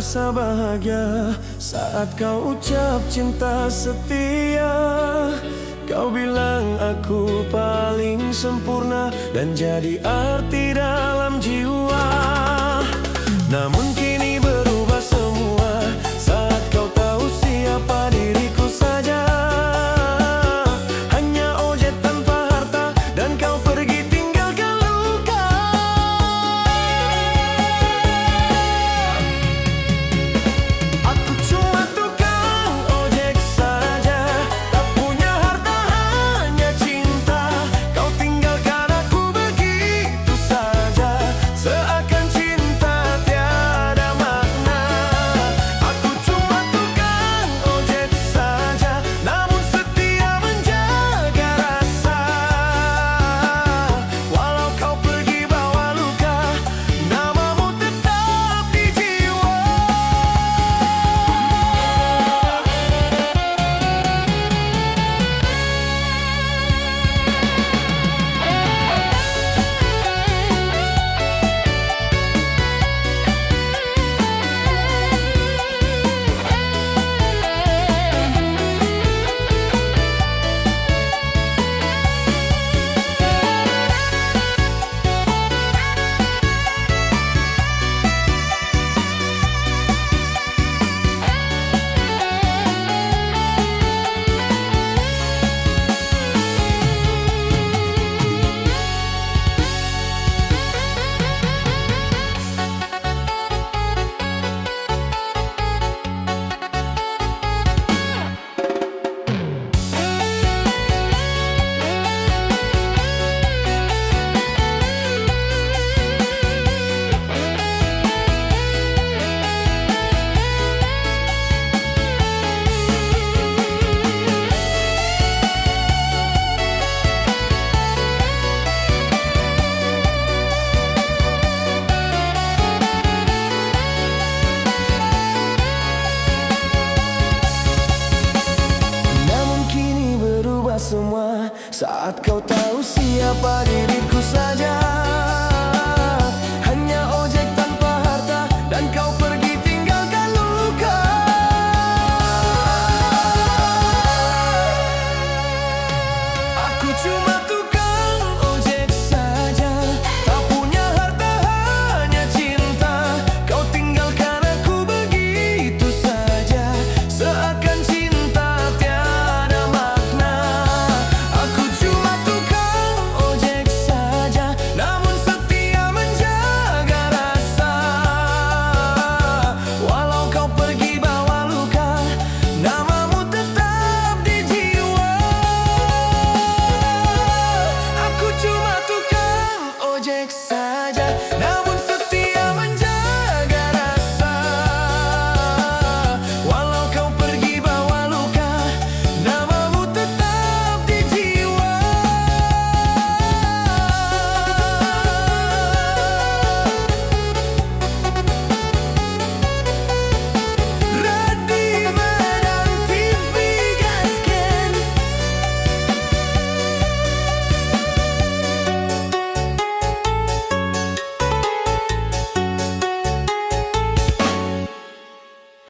rasa bahagia saat kau ucap cinta setia. Kau bilang aku paling sempurna dan jadi arti dalam jiwa. Namun kini berubah semua saat kau tahu siapa diriku saja. Hanya ojek tanpa harta dan kau pergi tinggalkan luka. Aku cuma tukang ojek saja, tak punya harta hanya cinta. Kau tinggalkan aku begitu saja, seakan cinta tiada makna. Aku cuma tukang ojek saja, namun setia menjaga rasa. Walau kau pergi bawa luka, namamu tetap di jiwa. Namun kini berubah semua saat kau tahu siapa